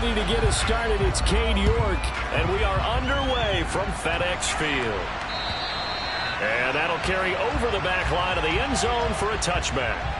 ready to get us started. It's Cade York. And we are underway from FedEx Field. And that'll carry over the back line of the end zone for a touchback.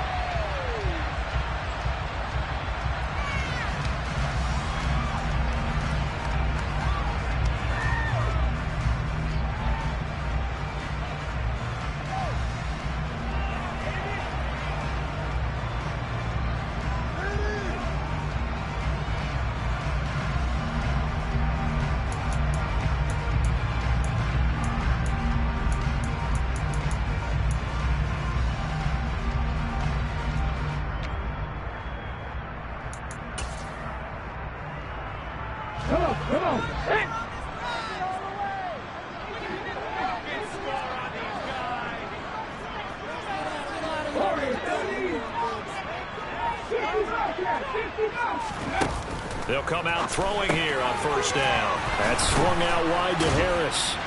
They'll come out throwing here on first down. That's swung out wide to Harris.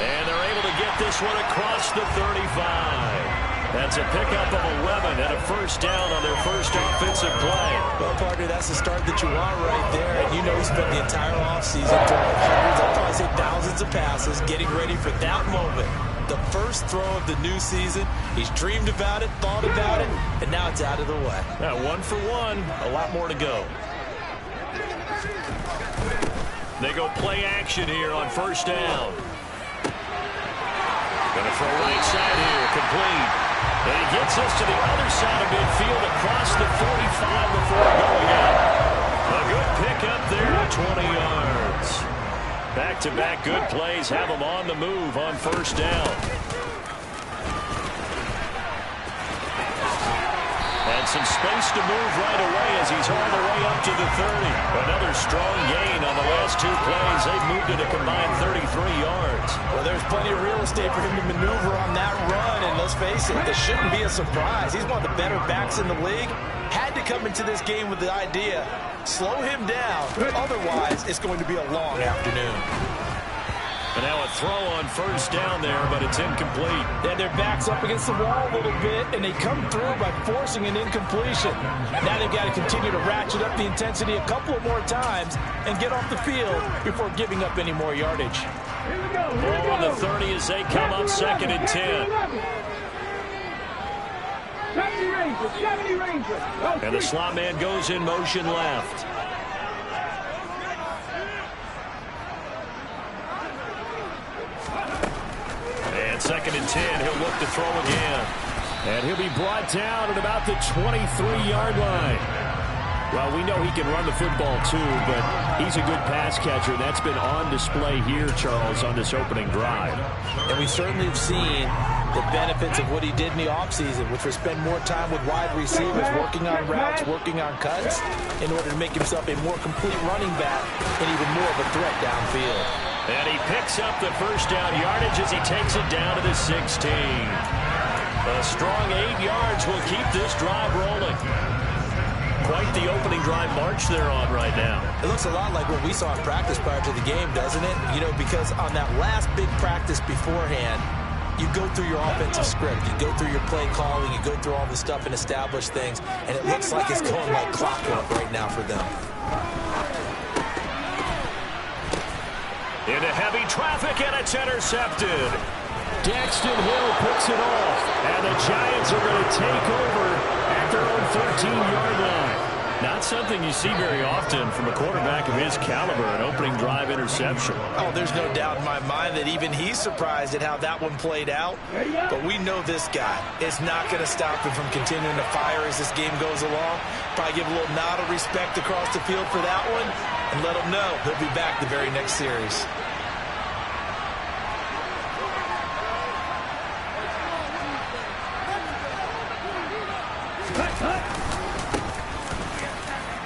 And they're able to get this one across the 35. That's a pickup of 11 and a first down on their first offensive play. Well, partner, that's the start that you want right there. And you know he spent the entire offseason throwing hundreds, I'll probably say thousands of passes, getting ready for that moment. The first throw of the new season. He's dreamed about it, thought about it, and now it's out of the way. Now, 1 for 1, a lot more to go. They go play action here on first down. Going to throw right side here, complete. And he gets us to the other side of midfield across the 45 before going out. A good pickup there at 20 yards. Back-to-back good plays have him on the move on first down. And some space to move right away as he's all the way up to the 30. Another strong gain on the last 2 plays. They've moved it a combined 33 yards. Well, there's plenty of real estate for him to maneuver on that run. And let's face it, this shouldn't be a surprise. He's one of the better backs in the league. Had to come into this game with the idea, slow him down. Otherwise, it's going to be a long afternoon. And now a throw on first down there, but it's incomplete. Yeah, their back's up against the wall a little bit, and they come through by forcing an incompletion. Now they've got to continue to ratchet up the intensity a couple of more times and get off the field before giving up any more yardage. Ball on the 30 as they come up 2nd and 10. And the slot man goes in motion left. And 2nd and 10, he'll look to throw again. And he'll be brought down at about the 23-yard line. Well, we know he can run the football too, but he's a good pass catcher. That's been on display here, Charles, on this opening drive. And we certainly have seen the benefits of what he did in the offseason, which was spend more time with wide receivers, working on routes, working on cuts, in order to make himself a more complete running back and even more of a threat downfield. And he picks up the first down yardage as he takes it down to the 16. A strong 8 yards will keep this drive rolling. Quite the opening drive march they're on right now. It looks a lot like what we saw in practice prior to the game, doesn't it? You know, because on that last big practice beforehand, you go through your offensive script, you go through your play calling, you go through all the stuff and establish things, and it looks like it's going like clockwork right now for them. Into heavy traffic, and it's intercepted. Daxton Hill picks it off, and the Giants are going to take over at their own 13-yard line. Not something you see very often from a quarterback of his caliber, an opening drive interception. Oh, there's no doubt in my mind that even he's surprised at how that one played out. But we know this guy is not going to stop him from continuing to fire as this game goes along. Probably give a little nod of respect across the field for that one and let him know he'll be back the very next series.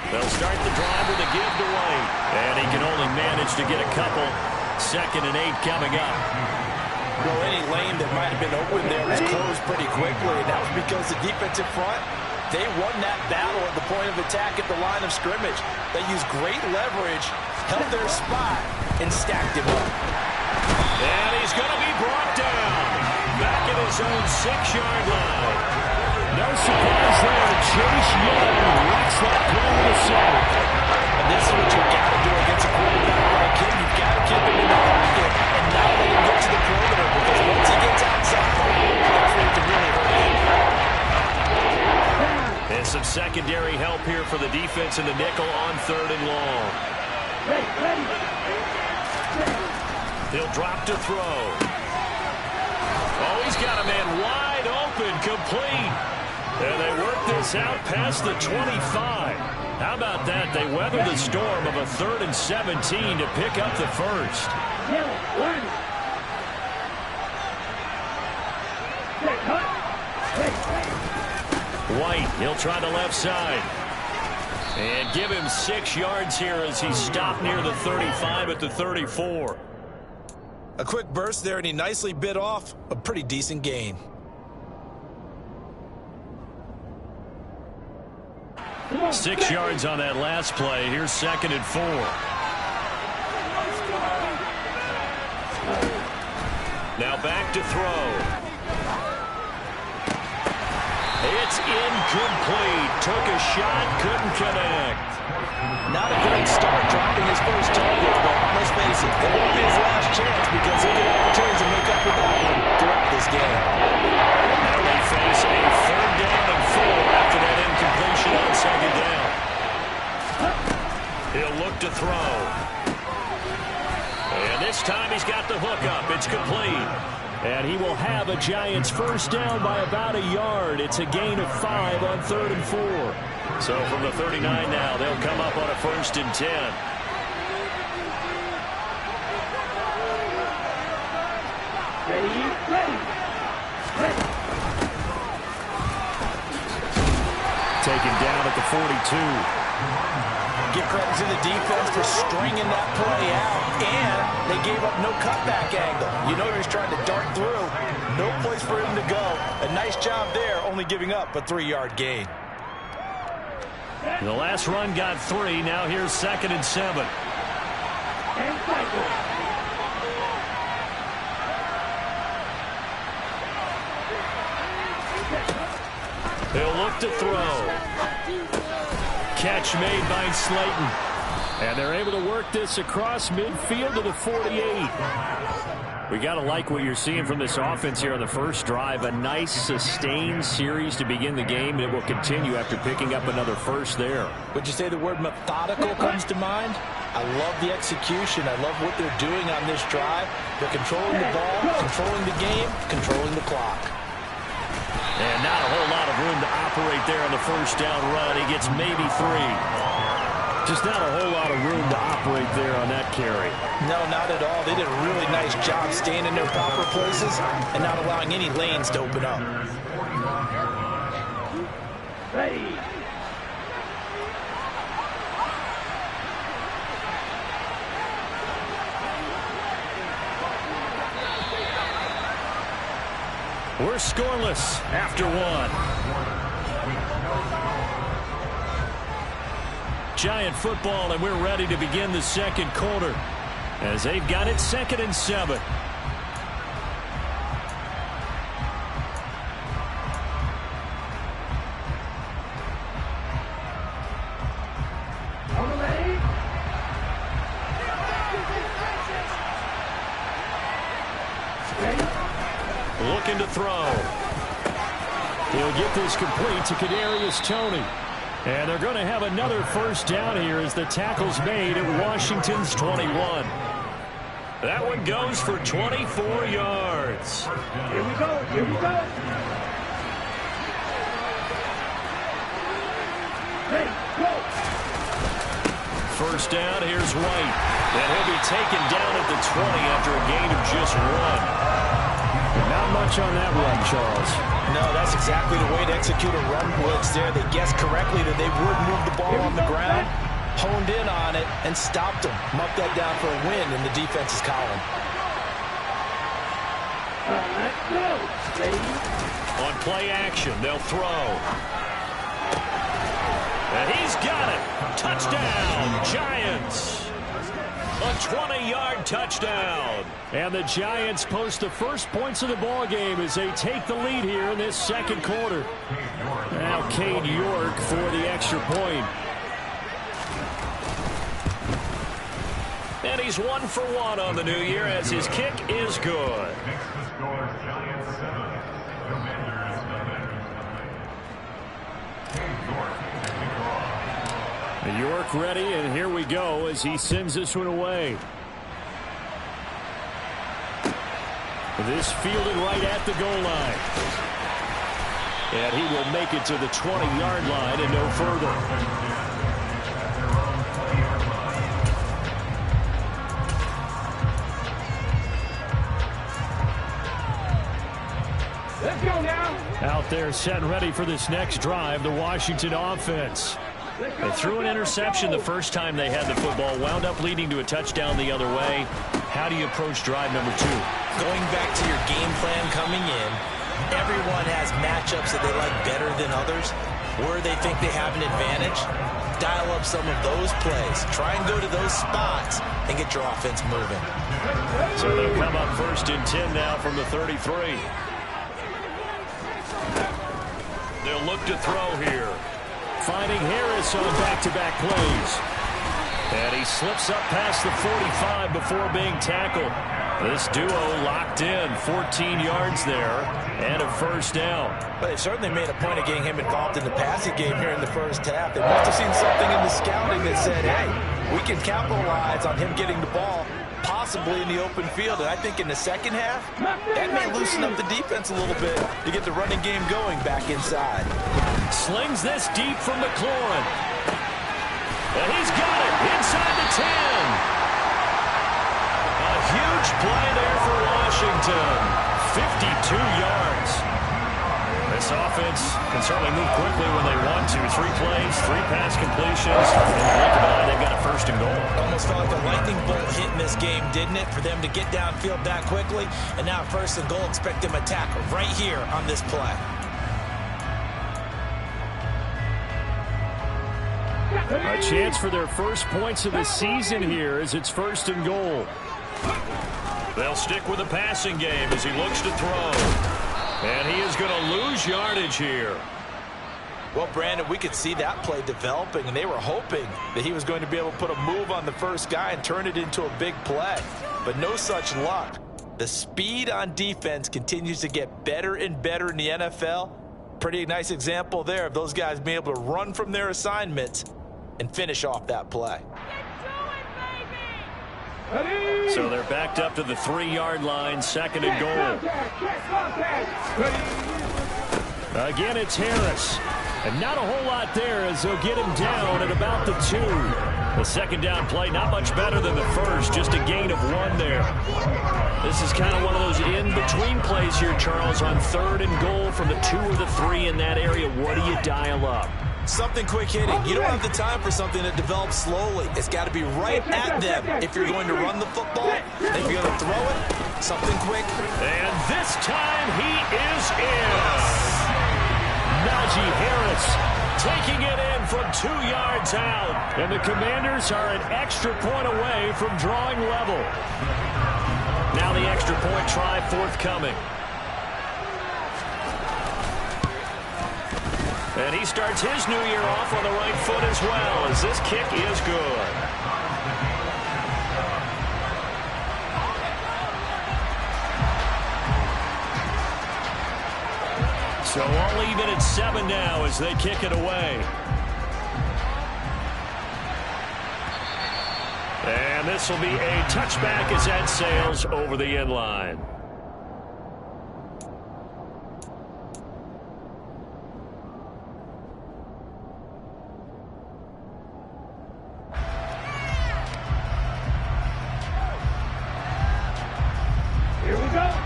They'll start the drive with a give to White. And he can only manage to get a couple. 2nd and 8 coming up. Well, any lane that might have been open there was closed pretty quickly, and that was because the defensive front, they won that battle at the point of attack at the line of scrimmage. They used great leverage, held their spot, and stacked him up. And he's going to be brought down. Back at his own 6-yard line. No surprise there. Chase Young lets that play to the center. And this is what you got to do against a quarterback like him. You've got to keep him in the pocket and not let him get to the perimeter, because once he gets outside, that's where it can really hurt him. And some secondary help here for the defense in the nickel on 3rd and long. He'll drop to throw. Oh, he's got a man wide open, complete. And they work this out past the 25. How about that? They weather the storm of a 3rd and 17 to pick up the first. White, he'll try the left side. And give him 6 yards here as he's stopped near the 35 at the 34. A quick burst there, and he nicely bit off a pretty decent gain. Six yards on that last play. Here's 2nd and 4. Now back to throw. It's incomplete. Took a shot, couldn't connect. Not a great start dropping his first target, but let's face it, it won't be his last chance, because he'll get opportunities to make up for that one throughout this game. Now they face a 3rd down and 4 after that incompletion on 2nd down. He'll look to throw. And this time he's got the hook up. It's complete. And he will have a Giants first down by about a yard. It's a gain of 5 on 3rd and 4. So from the 39 now, they'll come up on a 1st and 10. Taken down at the 42. Give credit to the defense for stringing that play out, and they gave up no cutback angle. You know he was trying to dart through. No place for him to go. A nice job there, only giving up a 3-yard gain. The last run got 3. Now here's 2nd and 7. He'll look to throw. Catch made by Slayton. And they're able to work this across midfield to the 48. We got to like what you're seeing from this offense here on the first drive. A nice, sustained series to begin the game, and it will continue after picking up another first there. Would you say the word methodical comes to mind? I love the execution. I love what they're doing on this drive. They're controlling the ball, controlling the game, controlling the clock. And not a whole lot of room to operate there on the first down run. He gets maybe 3. Just not a whole lot of room to operate there on that carry. No, not at all. They did a really nice job staying in their proper places and not allowing any lanes to open up. Ready. We're scoreless after 1. Giant football, and we're ready to begin the second quarter as they've got it 2nd and 7. Looking to throw. He'll get this complete to Kadarius Toney. And they're going to have another first down here as the tackle's made at Washington's 21. That one goes for 24 yards. Here we go, here we go. Ready, go. First down, here's White. And he'll be taken down at the 20 after a gain of just 1. Not much on that run, Charles. No, that's exactly the way to execute a run blitz there. They guessed correctly that they would move the ball on the ground, honed in on it, and stopped them. Marked that down for a win in the defense's column. Let's go. Ready? On play action, they'll throw. And he's got it. Touchdown, Giants. A 20-yard touchdown. And the Giants post the first points of the ball game as they take the lead here in this second quarter. Now Cade York for the extra point. And he's 1 for 1 on the new year as his kick is good. York ready, and here we go as he sends this one away. This fielded right at the goal line. And he will make it to the 20-yard line and no further. Let's go now. Out there set and ready for this next drive, the Washington offense. They threw an interception the first time they had the football, wound up leading to a touchdown the other way. How do you approach drive number 2? Going back to your game plan coming in, everyone has matchups that they like better than others. Where they think they have an advantage, dial up some of those plays. Try and go to those spots and get your offense moving. So they'll come up 1st and 10 now from the 33. They'll look to throw here. Finding Harris on back-to-back plays. And he slips up past the 45 before being tackled. This duo locked in, 14 yards there, and a 1st down. But they've certainly made a point of getting him involved in the passing game here in the first half. They must have seen something in the scouting that said, hey, we can capitalize on him getting the ball, possibly in the open field. And I think in the second half, that may loosen up the defense a little bit to get the running game going back inside. Slings this deep from McLaurin. And he's got it inside the 10. A huge play there for Washington. 52 yards. This offense can certainly move quickly when they want to. 3 plays, 3 pass completions. And they've got a 1st and goal. Almost felt like a lightning bolt hit in this game, didn't it? For them to get downfield that quickly. And now 1st and goal, expect them to tackle right here on this play. A chance for their first points of the season here as it's 1st and goal. They'll stick with the passing game as he looks to throw. And he is going to lose yardage here. Well, Brandon, we could see that play developing, and they were hoping that he was going to be able to put a move on the first guy and turn it into a big play. But no such luck. The speed on defense continues to get better and better in the NFL. Pretty nice example there of those guys being able to run from their assignments and finish off that play. So they're backed up to the 3-yard line, 2nd and goal. Again, it's Harris. And not a whole lot there as they'll get him down at about the 2. The 2nd down play, not much better than the first, just a gain of 1 there. This is kind of one of those in-between plays here, Charles, on 3rd and goal from the 2 or the 3 in that area. What do you dial up? Something quick hitting. You don't have the time for something that develops slowly. It's got to be right at them if you're going to run the football. If you're going to throw it, something quick. And this time he is in. Najee Harris taking it in from 2 yards out. And the Commanders are an extra point away from drawing level. Now the extra point try forthcoming. And he starts his new year off on the right foot as well, as this kick is good. So all even at 7 now as they kick it away. And this will be a touchback as that sails over the end line.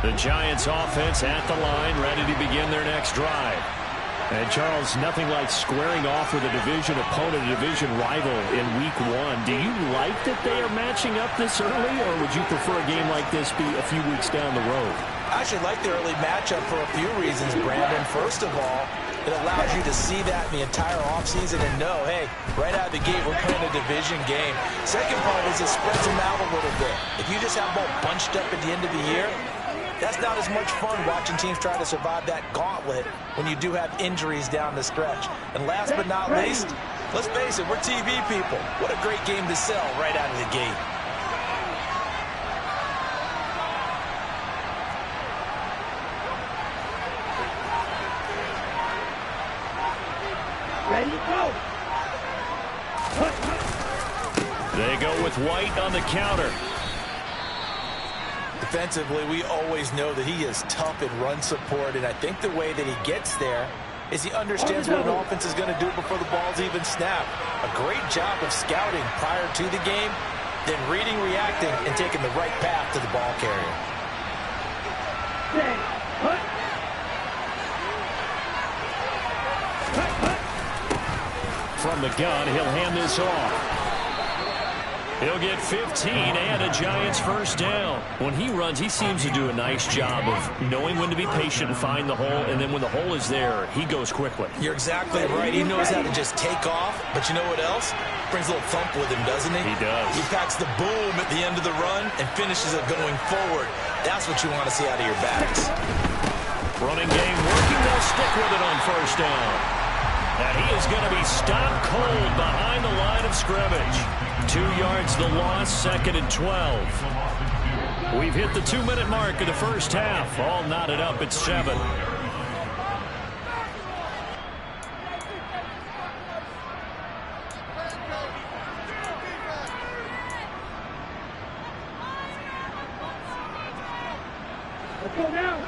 The Giants offense at the line, ready to begin their next drive. And Charles, nothing like squaring off with a division opponent, a division rival in week 1. Do you like that they are matching up this early, or would you prefer a game like this be a few weeks down the road? I actually like the early matchup for a few reasons, Brandon. First of all, it allows you to see that in the entire offseason and know, hey, right out of the gate, we're playing a division game. Second part is it spreads them out a little bit. If you just have them all bunched up at the end of the year, that's not as much fun watching teams try to survive that gauntlet when you do have injuries down the stretch. And last but not least, let's face it, we're TV people. What a great game to sell right out of the gate. Ready, go. They go with White on the counter. Defensively, we always know that he is tough in run support, and I think the way that he gets there is he understands what an offense is going to do before the ball's even snapped. A great job of scouting prior to the game, then reading, reacting, and taking the right path to the ball carrier. From the gun, he'll hand this off. He'll get 15 and a Giants first down. When he runs, he seems to do a nice job of knowing when to be patient and find the hole, and then when the hole is there, he goes quickly. You're exactly right. He knows how to just take off, but you know what else? Brings a little thump with him, doesn't he? He does. He packs the boom at the end of the run and finishes it going forward. That's what you want to see out of your backs. Running game working. They'll stick with it on first down. And he is going to be stopped cold behind the line of scrimmage. 2 yards the loss, 2nd and 12. We've hit the 2-minute mark of the first half. All knotted up at 7.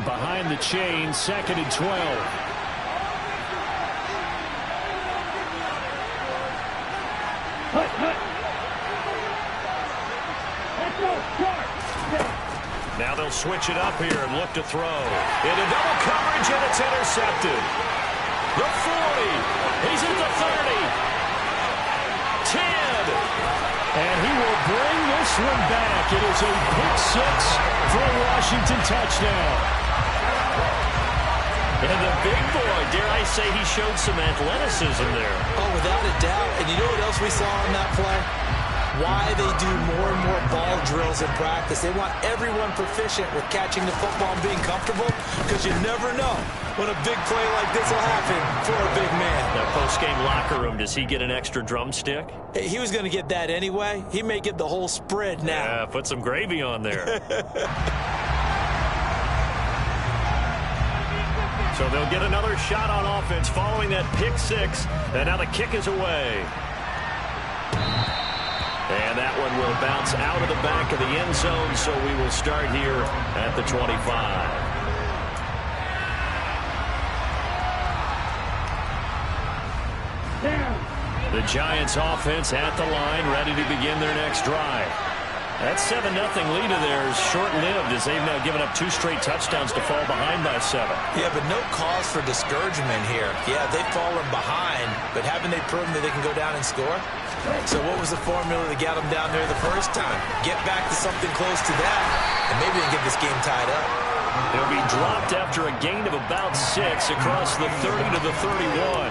Behind the chain, 2nd and 12. Now they'll switch it up here and look to throw. Into double coverage, and it's intercepted. The 40. He's at the 30. 10. And he will bring this one back. It is a pick-6 for a Washington touchdown. And the big boy, dare I say, he showed some athleticism there. Oh, without a doubt. And you know what else we saw on that play? Why they do more and more ball drills in practice. They want everyone proficient with catching the football and being comfortable, because you never know when a big play like this will happen for a big man. That post-game locker room, does he get an extra drumstick? Hey, he was going to get that anyway. He may get the whole spread now. Yeah, put some gravy on there. So they'll get another shot on offense following that pick-6, and now the kick is away. And that one will bounce out of the back of the end zone, so we will start here at the 25. The Giants offense at the line, ready to begin their next drive. That 7-0 lead of theirs short-lived, as they've now given up 2 straight touchdowns to fall behind by 7. Yeah, but no cause for discouragement here. Yeah, they've fallen behind, but haven't they proven that they can go down and score? So what was the formula that got them down there the first time? Get back to something close to that, and maybe they can get this game tied up. They'll be dropped after a gain of about 6 across the 30 to the 31.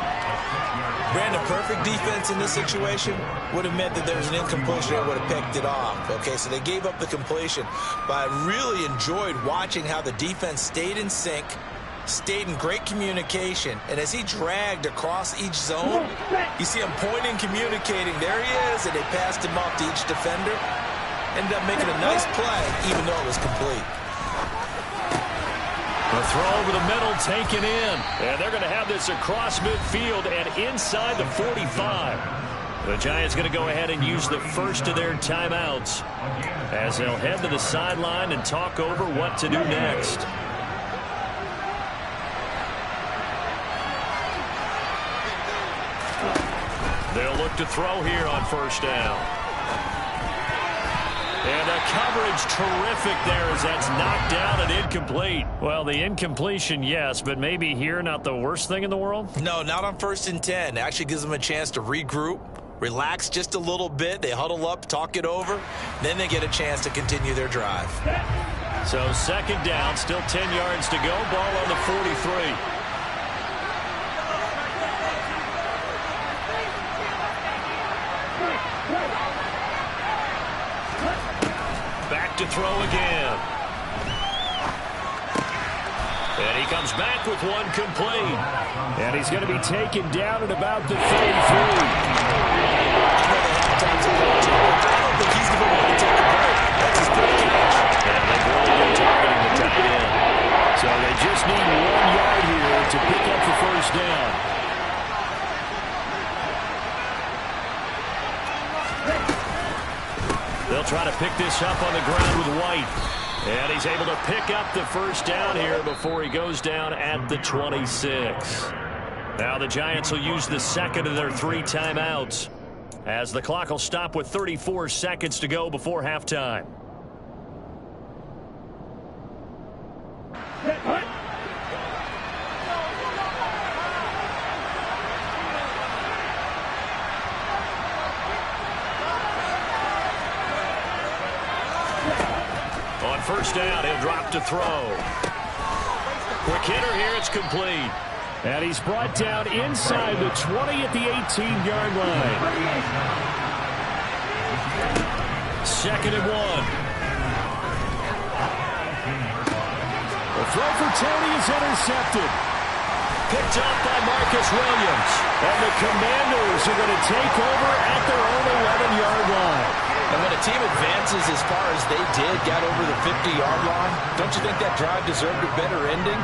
Brandon, perfect defense in this situation would have meant that there was an incompletion and would have picked it off. Okay, so they gave up the completion, but I really enjoyed watching how the defense stayed in sync, stayed in great communication, and as he dragged across each zone, you see him pointing, communicating. There he is, and they passed him off to each defender. Ended up making a nice play, even though it was complete. The throw over the middle taken in. And they're going to have this across midfield and inside the 45. The Giants going to go ahead and use the first of their timeouts as they'll head to the sideline and talk over what to do next. They'll look to throw here on first down. And the coverage terrific there as that's knocked down and incomplete. Well, the incompletion, yes, but maybe here not the worst thing in the world? No, not on 1st and 10. It actually gives them a chance to regroup, relax just a little bit. They huddle up, talk it over. Then they get a chance to continue their drive. So 2nd down, still 10 yards to go. Ball on the 43. Back to throw again. And he comes back with one complete. And he's going to be taken down at about the 33. I don't think he's going to want to take a break. That's his big catch. And they've really been targeting the tight end. So they just need 1 yard here to pick up the first down. They'll try to pick this up on the ground with White. And he's able to pick up the first down here before he goes down at the 26. Now the Giants will use the second of their 3 timeouts, as the clock will stop with 34 seconds to go before halftime. On first down, he'll drop to throw. Quick hitter here, it's complete. And he's brought down inside the 20 at the 18-yard line. 2nd and 1. The throw for Tony is intercepted. Picked up by Marcus Williams. And the Commanders are going to take over at their own 11-yard line. And when a team advances as far as they did, got over the 50-yard line, don't you think that drive deserved a better ending?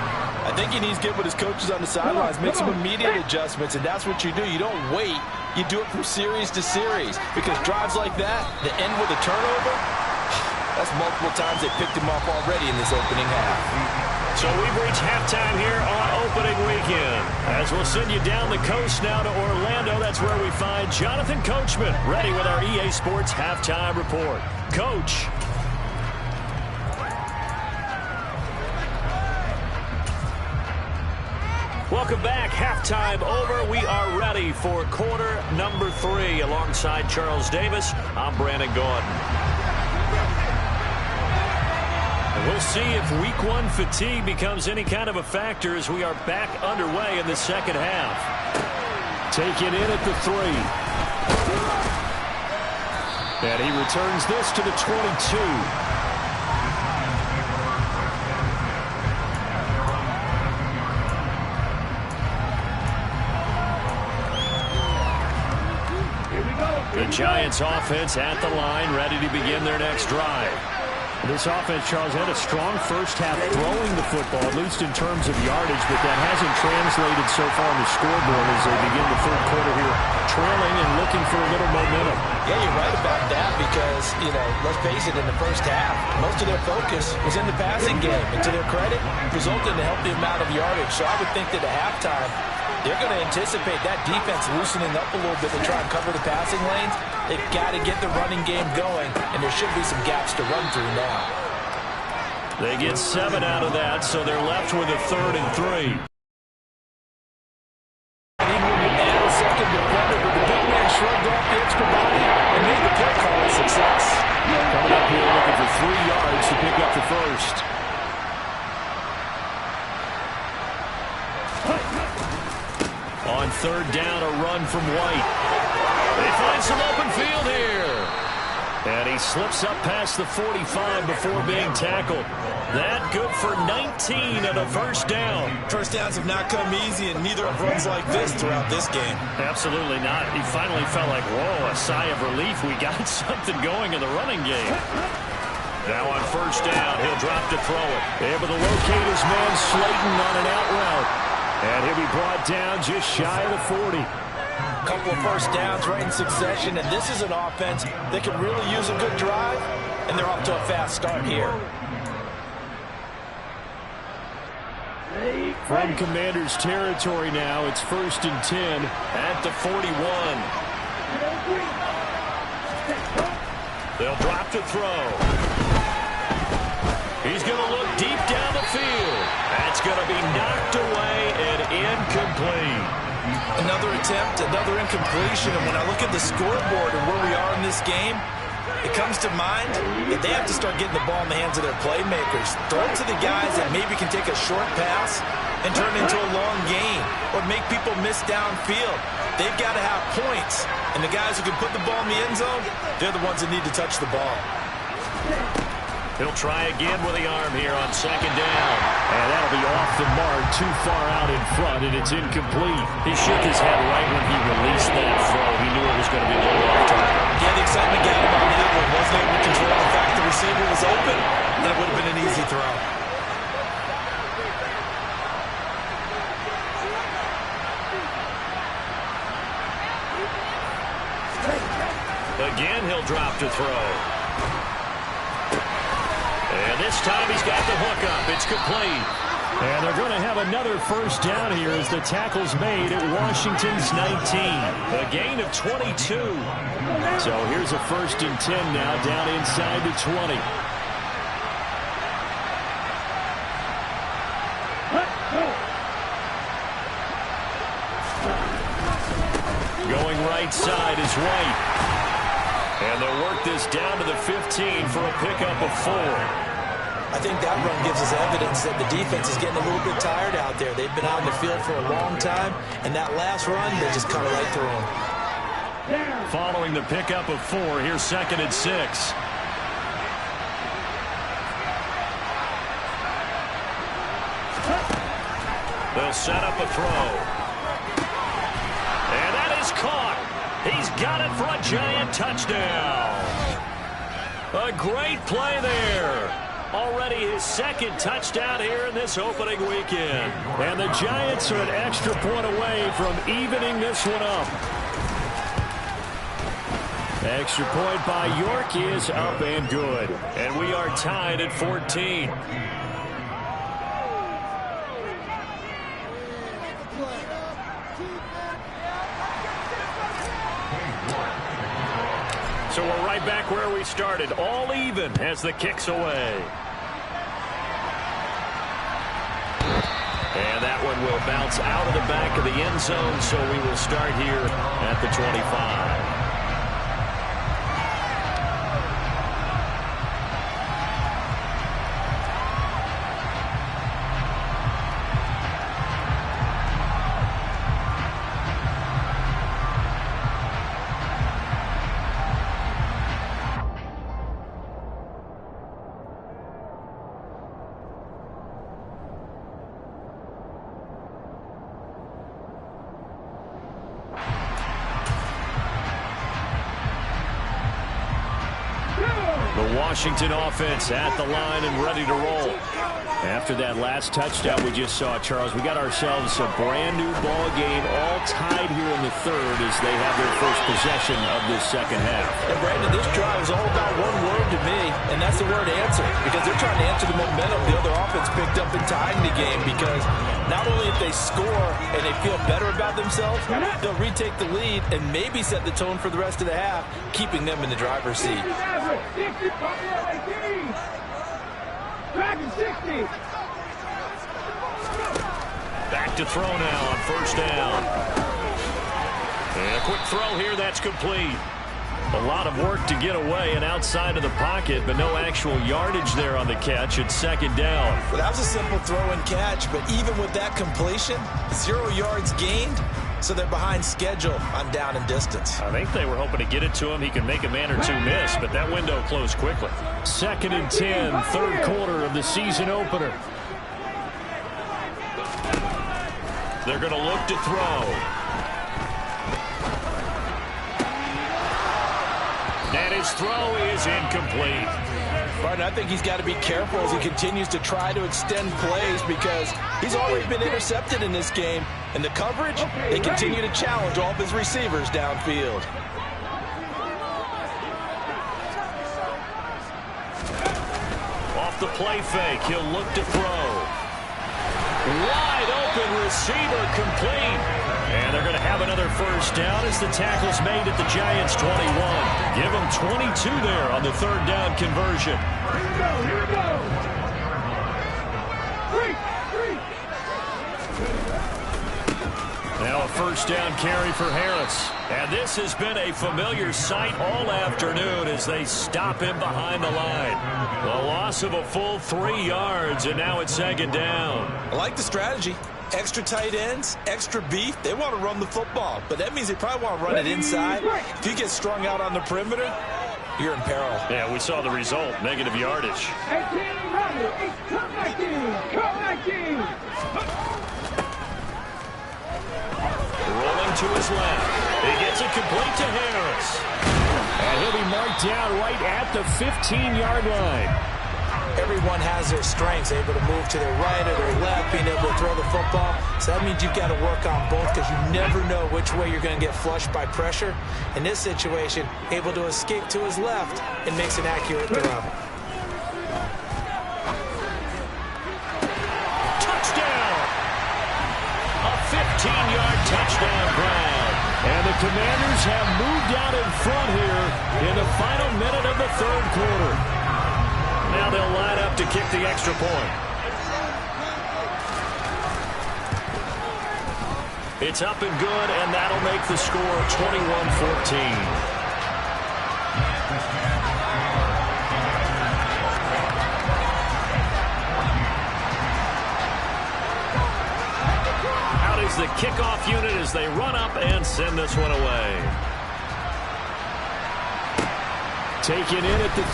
I think he needs to get with his coaches on the sidelines, make some immediate adjustments, and that's what you do. You don't wait. You do it from series to series, because drives like that, that end with a turnover, that's multiple times they picked him off already in this opening half. So we've reached halftime here on opening weekend. As we'll send you down the coast now to Orlando, that's where we find Jonathan Coachman, ready with our EA Sports Halftime Report. Coach. Welcome back. Halftime over. We are ready for quarter number 3. Alongside Charles Davis, I'm Brandon Gaudin. And we'll see if week 1 fatigue becomes any kind of a factor as we are back underway in the second half. Taken in at the 3. And he returns this to the 22. The Giants offense at the line, ready to begin their next drive. This offense, Charles, had a strong first half throwing the football, at least in terms of yardage, but that hasn't translated so far on the scoreboard as they begin the third quarter here, trailing and looking for a little momentum. Yeah, you're right about that because, let's face it, in the first half, most of their focus was in the passing game. And to their credit, resulted in a healthy amount of yardage. So I would think that at halftime, they're going to anticipate that defense loosening up a little bit to try and cover the passing lanes. They've got to get the running game going, and there should be some gaps to run through now. They get 7 out of that, so they're left with a 3rd and 3. Even when you add a second defender, but the big man shrugged off the extra body and made the play call a success. Coming up here looking for 3 yards to pick up the first. On 3rd down, a run from White. They find some open field here. And he slips up past the 45 before being tackled. That good for 19 and a first down. First downs have not come easy, and neither have runs like this throughout this game. Absolutely not. He finally felt like, whoa, a sigh of relief. We got something going in the running game. Now on first down, he'll drop to throw it. Able to locate his man Slayton on an out route. And he'll be brought down just shy of the 40. A couple of first downs right in succession, and this is an offense that can really use a good drive, and they're off to a fast start here. From Commanders territory now, it's 1st and 10 at the 41. They'll drop to throw. He's going to look deep down the field. That's going to be knocked away and incomplete. Another attempt, another incompletion, and when I look at the scoreboard and where we are in this game, it comes to mind that they have to start getting the ball in the hands of their playmakers. Throw it to the guys that maybe can take a short pass and turn it into a long gain or make people miss downfield. They've got to have points, and the guys who can put the ball in the end zone, they're the ones that need to touch the ball. He'll try again with the arm here on 2nd down. And that'll be off the mark, too far out in front, and it's incomplete. He shook his head right when he released that throw. He knew it was going to be a little off target. Yeah, the excitement got him on the other one. Wasn't able to control the fact the receiver was open. That would have been an easy throw. Again, he'll drop to throw. this time he's got the hook up. It's complete. And they're going to have another first down here as the tackle's made at Washington's 19. A gain of 22. So here's a 1st and 10 now down inside the 20. Going right side is White. And they'll work this down to the 15 for a pickup of 4. I think that run gives us evidence that the defense is getting a little bit tired out there. They've been out in the field for a long time, and that last run, they just cut it right through them. Following the pickup of 4, here's 2nd and 6. They'll set up a throw. And that is caught. He's got it for a Giant touchdown. A great play there. Already his 2nd touchdown here in this opening weekend. And the Giants are an extra point away from evening this one up. Extra point by York is up and good. And we are tied at 14. So we're right back where we started, all even as the kick's away. And that one will bounce out of the back of the end zone, so we will start here at the 25. Washington offense at the line and ready to roll. After that last touchdown we just saw, Charles, we got ourselves a brand new ball game, all tied here in the 3rd as they have their first possession of this 2nd half. And Brandon, this drive is all about one word to me, and that's the word answer, because they're trying to answer the momentum the other offense picked up in tying the game, because not only if they score and they feel better about themselves, they'll retake the lead and maybe set the tone for the rest of the half, keeping them in the driver's seat. Back to throw now on 1st down. And a quick throw here, that's complete. A lot of work to get away and outside of the pocket, but no actual yardage there on the catch. It's 2nd down. Well, that was a simple throw and catch, but even with that completion, 0 yards gained, so they're behind schedule on down and distance. I think they were hoping to get it to him. He could make a man or two miss, but that window closed quickly. 2nd and 10, 3rd quarter of the season opener. They're going to look to throw. And his throw is incomplete. Martin, I think he's got to be careful as he continues to try to extend plays because he's already been intercepted in this game. And the coverage, they continue to challenge all of his receivers downfield. Off the play fake, he'll look to throw. Wide open receiver, complete. And they're going to have another first down as the tackle's made at the Giants' 21. Give them 22 there on the 3rd down conversion. Here we go. Now a first down carry for Harris. And this has been a familiar sight all afternoon as they stop him behind the line. The loss of a full 3 yards, and now it's 2nd down. I like the strategy. Extra tight ends, extra beef. They want to run the football, but that means they probably want to run it inside. If you get strung out on the perimeter, you're in peril. Yeah, we saw the result, negative yardage. Rolling to his left. He gets it complete to Harris. And he'll be marked down right at the 15-yard line. Everyone has their strengths, able to move to their right or their left, being able to throw the football. So that means you've got to work on both because you never know which way you're going to get flushed by pressure. In this situation, able to escape to his left and makes an accurate throw. 15-yard touchdown grab. And the Commanders have moved out in front here in the final minute of the third quarter. Now they'll line up to kick the extra point. It's up and good, and that'll make the score 21-14. The kickoff unit as they run up and send this one away. Taken in at the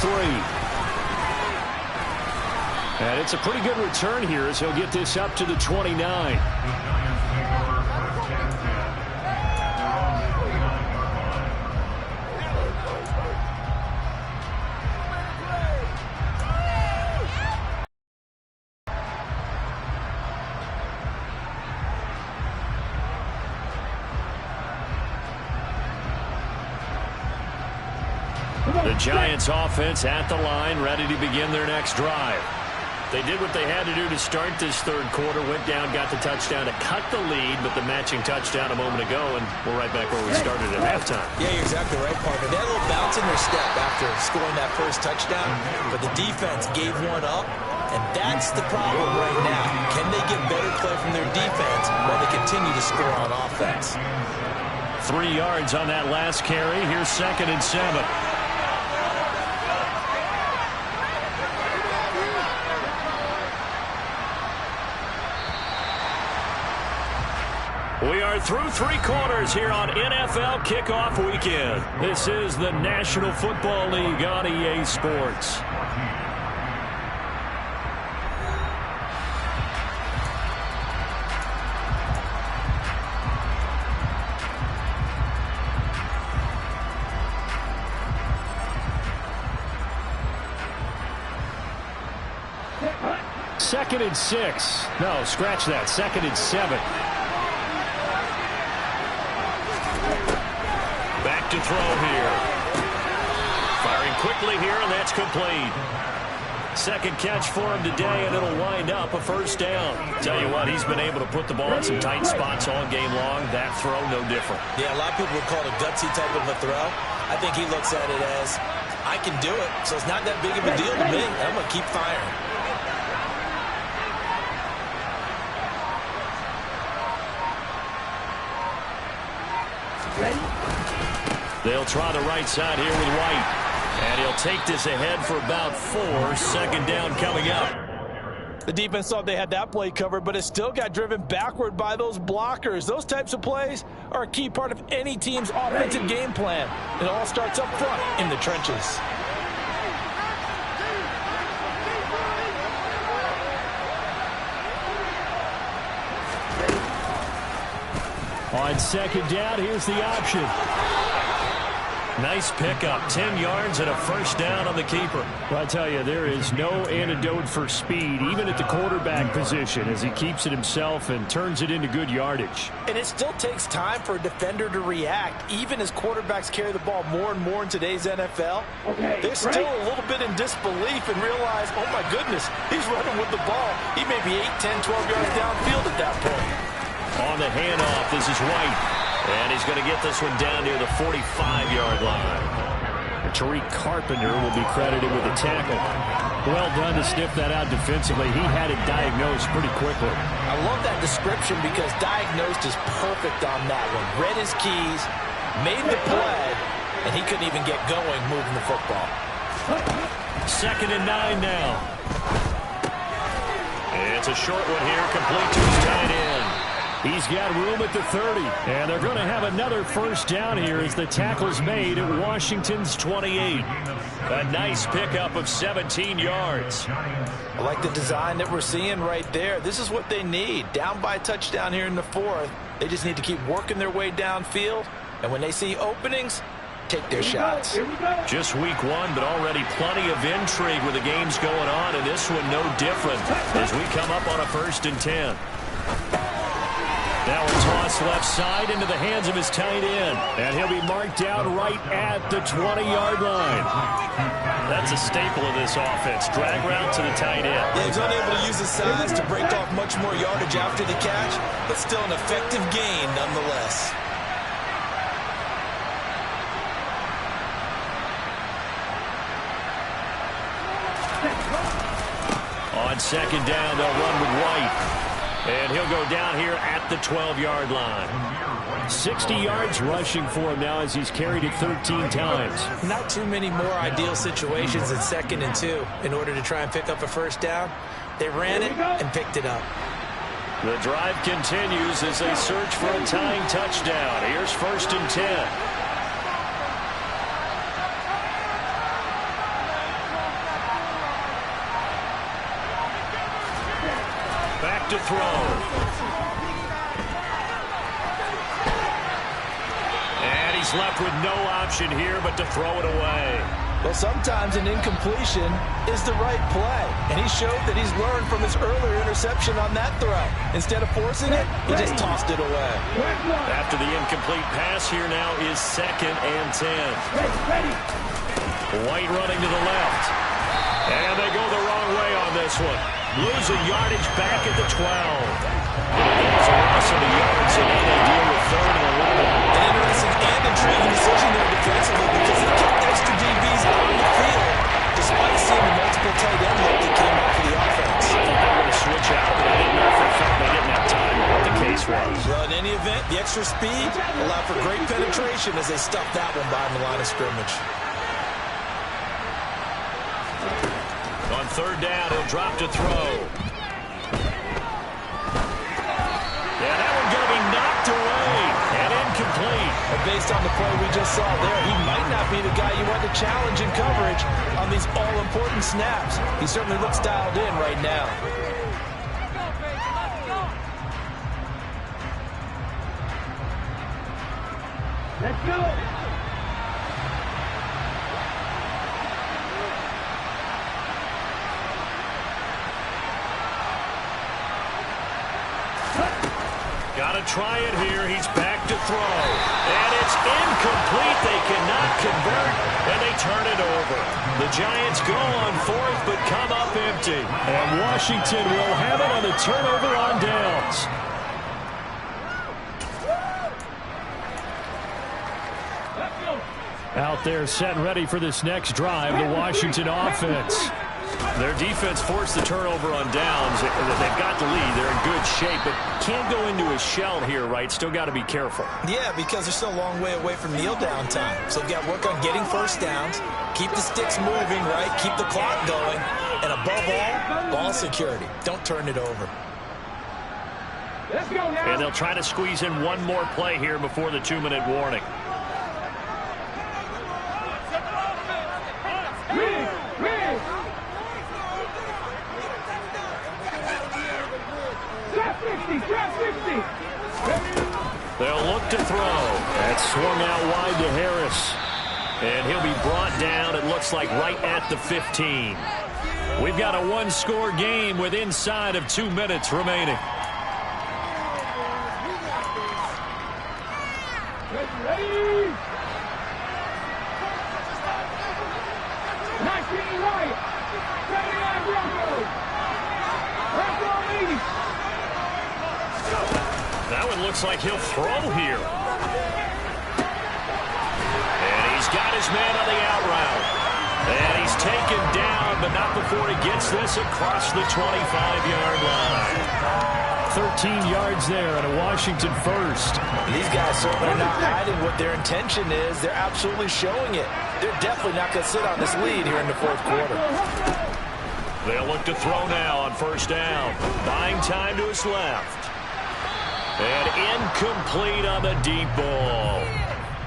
3. And it's a pretty good return here as he'll get this up to the 29. The Giants offense at the line, ready to begin their next drive. They did what they had to do to start this third quarter, went down, got the touchdown to cut the lead, but the matching touchdown a moment ago, and we're right back where we started at halftime. Yeah, you're exactly right, Parker. They had a little bounce in their step after scoring that first touchdown, but the defense gave one up, and that's the problem right now. Can they get better play from their defense while they continue to score on offense? 3 yards on that last carry. Here's 2nd and 7. We are through 3 quarters here on NFL Kickoff Weekend. This is the National Football League on EA Sports. Second and 6. No, scratch that. 2nd and 7. Back to throw here. Firing quickly here, and that's complete. Second catch for him today, and it'll wind up a first down. Tell you what, he's been able to put the ball in some tight spots all game long. That throw, no different. Yeah, a lot of people would call it a gutsy type of a throw. I think he looks at it as, I can do it, so it's not that big of a deal to me. I'm going to keep firing. They'll try the right side here with White. And he'll take this ahead for about 4. 2nd down coming up. The defense thought they had that play covered, but it still got driven backward by those blockers. Those types of plays are a key part of any team's offensive game plan. It all starts up front in the trenches. On 2nd down, here's the option. Nice pickup, 10 yards and a first down on the keeper. Well, I tell you, there is no antidote for speed, even at the quarterback position, as he keeps it himself and turns it into good yardage. And it still takes time for a defender to react, even as quarterbacks carry the ball more and more in today's NFL. They're still a little bit in disbelief and realize, oh my goodness, he's running with the ball. He may be 8, 10, 12 yards downfield at that point. On the handoff, this is White. And he's going to get this one down near the 45-yard line. Tariq Carpenter will be credited with the tackle. Well done to sniff that out defensively. He had it diagnosed pretty quickly. I love that description because diagnosed is perfect on that one. Read his keys, made the play, and he couldn't even get going moving the football. 2nd and 9 now. It's a short one here, complete to his tight end. He's got room at the 30, and they're going to have another first down here as the tackle's made at Washington's 28. A nice pickup of 17 yards. I like the design that we're seeing right there. This is what they need. Down by a touchdown here in the 4th. They just need to keep working their way downfield, and when they see openings, take their shots. Just week 1, but already plenty of intrigue with the games going on, and this one no different as we come up on a 1st and 10. Now a toss left side into the hands of his tight end. And he'll be marked down right at the 20-yard line. That's a staple of this offense. Drag route to the tight end. Yeah, he's unable to use his size to break off much more yardage after the catch, but still an effective gain nonetheless. On second down, they'll run with White. And he'll go down here at the 12-yard line. 60 yards rushing for him now as he's carried it 13 times. Not too many more ideal situations in 2nd and 2 in order to try and pick up a first down. They ran it and picked it up. The drive continues as they search for a tying touchdown. Here's 1st and 10. Back to throw. And he's left with no option here but to throw it away. Well, sometimes an incompletion is the right play, and he showed that he's learned from his earlier interception on that throw. Instead of forcing it, he just tossed it away. After the incomplete pass, here now is 2nd and 10. White running to the left. And they go the wrong way on this one. Losing yardage back at the 12. It's a loss of the yards, so now they deal with 3rd and 11. An interesting and intriguing decision there defensively because they kept extra DBs on the field despite seeing the multiple tight end look that came out for the offense. I thought they were going to switch out, but I didn't know for a fact they didn't have time what the case was. Well, in any event, the extra speed allowed for great penetration as they stuffed that one behind the line of scrimmage. On 3rd down, he'll drop to throw. Yeah, that one's going to be knocked away and incomplete. And based on the play we just saw there, he might not be the guy you want to challenge in coverage on these all-important snaps. He certainly looks dialed in right now. Let's go. Got to try it here. He's back to throw. And it's incomplete. They cannot convert, and they turn it over. The Giants go on 4th, but come up empty. And Washington will have it on the turnover on downs. Out there set and ready for this next drive, the Washington offense. Their defense forced the turnover on downs. They've got the lead. They're in good shape, but can't go into a shell here, right? Still got to be careful. Yeah, because they're still a long way away from kneel down time. So they've got to work on getting first downs, keep the sticks moving, right? Keep the clock going, and above all, ball security. Don't turn it over. Let's go now. And they'll try to squeeze in one more play here before the 2-minute warning. They'll look to throw. That swung out wide to Harris. And he'll be brought down, it looks like, right at the 15. We've got a one-score game with inside of 2 minutes remaining. Ready? 19 right. 79 Broncos. Broncos lead. That one looks like he'll throw here. And he's got his man on the out route. And he's taken down, but not before he gets this across the 25-yard line. 13 yards there and a Washington first. These guys certainly are not hiding what their intention is. They're absolutely showing it. They're definitely not going to sit on this lead here in the 4th quarter. They'll look to throw now on 1st down. Buying time to his left. And incomplete on the deep ball.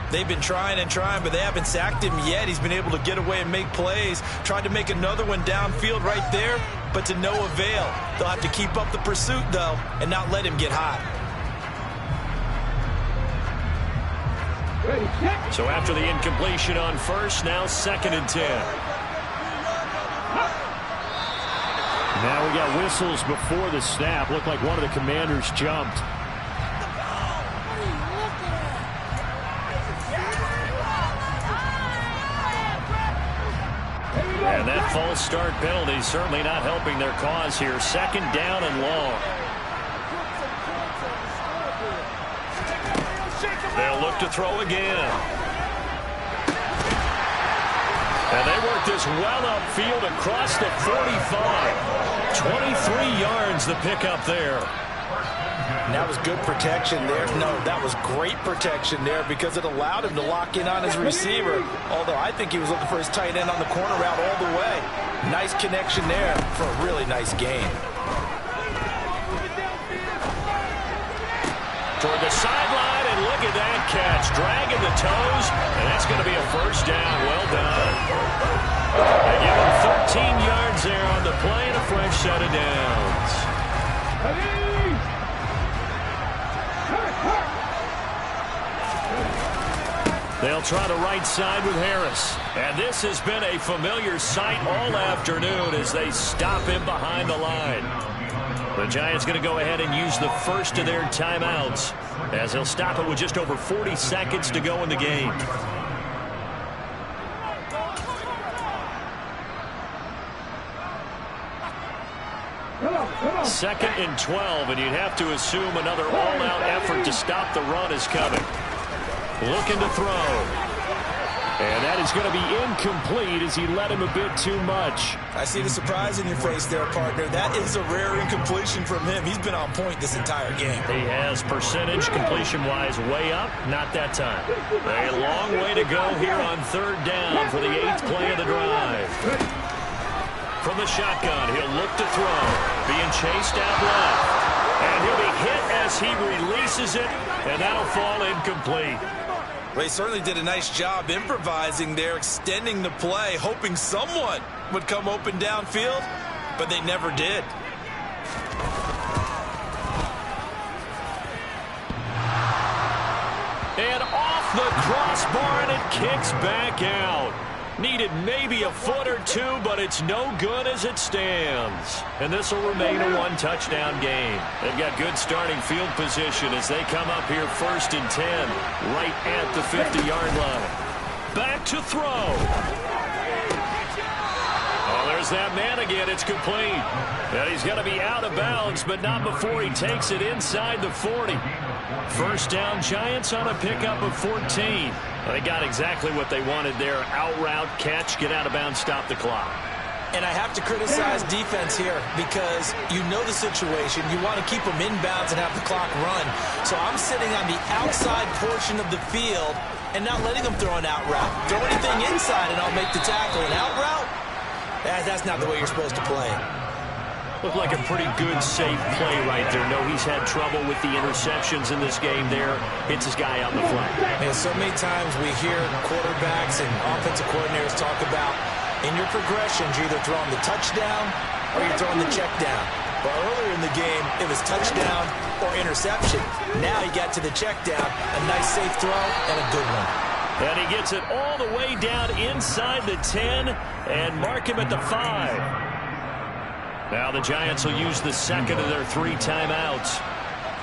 They've been trying and trying, but they haven't sacked him yet. He's been able to get away and make plays. Tried to make another one downfield right there, but to no avail. They'll have to keep up the pursuit, though, and not let him get hot. So after the incompletion on 1st, now 2nd and 10. Now we got whistles before the snap. Looked like one of the Commanders jumped. that false start penalty certainly not helping their cause here. 2nd down and long. They'll look to throw again. And they work this well upfield across the 45. 23 yards the pickup there. And that was good protection there. No, that was great protection there because it allowed him to lock in on his receiver. Although I think he was looking for his tight end on the corner route all the way. Nice connection there for a really nice gain. Toward the sideline, and look at that catch. Dragging the toes, and that's going to be a 1st down. Well done. They give him 13 yards there on the play and a fresh set of downs. They'll try the right side with Harris. And this has been a familiar sight all afternoon as they stop him behind the line. The Giants going to go ahead and use the first of their timeouts as they'll stop it with just over 40 seconds to go in the game. Second and 12, and you'd have to assume another all-out effort to stop the run is coming. Looking to throw. And that is going to be incomplete as he let him a bit too much. I see the surprise in your face there, partner. That is a rare incompletion from him. He's been on point this entire game. He has percentage completion-wise way up. Not that time. A long way to go here on 3rd down for the 8th play of the drive. From the shotgun, he'll look to throw. Being chased out left. And he'll be hit as he releases it, and that'll fall incomplete. Well, he certainly did a nice job improvising there, extending the play, hoping someone would come open downfield, but they never did. And off the crossbar, and it kicks back out. Needed maybe a foot or two, but it's no good as it stands. And this will remain a 1-touchdown game. They've got good starting field position as they come up here 1st and 10, right at the 50-yard line. Back to throw. Oh, there's that man again. It's complete. And he's going to be out of bounds, but not before he takes it inside the 40. 1st down, Giants on a pickup of 14. They got exactly what they wanted there. Out route, catch, get out of bounds, stop the clock. And I have to criticize defense here because you know the situation. You want to keep them inbounds and have the clock run. So I'm sitting on the outside portion of the field and not letting them throw an out route. Throw anything inside and I'll make the tackle. An out route? That's not the way you're supposed to play. Looked like a pretty good, safe play right there. No, he's had trouble with the interceptions in this game there. Hits his guy out in the flat. Man, so many times we hear quarterbacks and offensive coordinators talk about in your progressions, you're either throwing the touchdown or you're throwing the check down. But earlier in the game, it was touchdown or interception. Now he got to the check down, a nice safe throw and a good one. And he gets it all the way down inside the 10 and mark him at the 5. Now the Giants will use the second of their 3 timeouts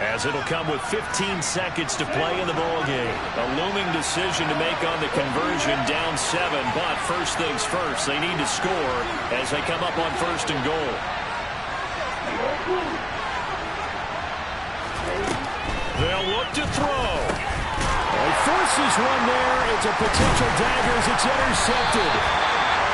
as it'll come with 15 seconds to play in the ballgame. A looming decision to make on the conversion, down 7, but first things first, they need to score as they come up on 1st and goal. They'll look to throw. He forces one there. It's a potential dagger as it's intercepted.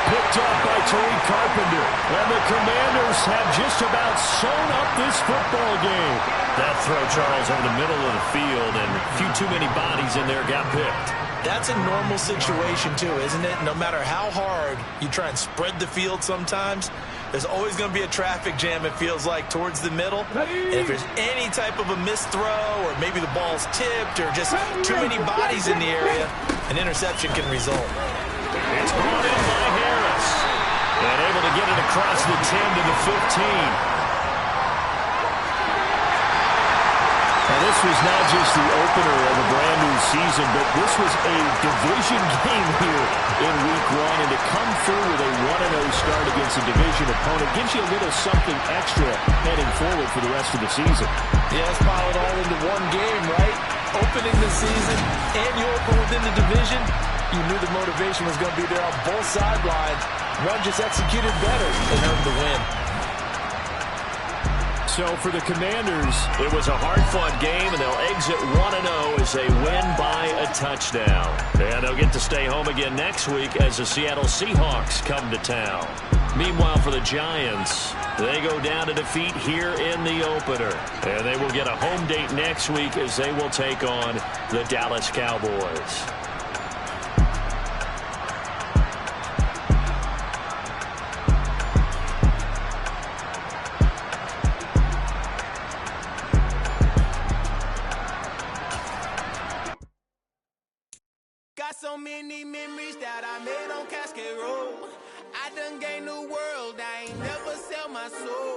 Picked up by Tariq Carpenter. And the Commanders have just about sewn up this football game. That throw, Charles, over the middle of the field, and a few too many bodies in there got picked. That's a normal situation, too, isn't it? No matter how hard you try and spread the field sometimes, there's always going to be a traffic jam, it feels like, towards the middle. And if there's any type of a missed throw, or maybe the ball's tipped, or just too many bodies in the area, an interception can result. It's brought in by Harris. And able to get it across the 10 to the 15. Now, this was not just the opener of a brand new season, but this was a division game here in Week 1. And to come through with a 1-0 start against a division opponent gives you a little something extra heading forward for the rest of the season. Yeah, let's pile it all into one game, right? Opening the season and you open within the division. You knew the motivation was going to be there on both sidelines. One just executed better and earned the win. So for the Commanders, it was a hard-fought game, and they'll exit 1-0 as they win by a touchdown. And they'll get to stay home again next week as the Seattle Seahawks come to town. Meanwhile, for the Giants, they go down to defeat here in the opener. And they will get a home date next week as they will take on the Dallas Cowboys. Got so many memories that I made on Cascade Road. I done gained the world, I ain't never sell my soul.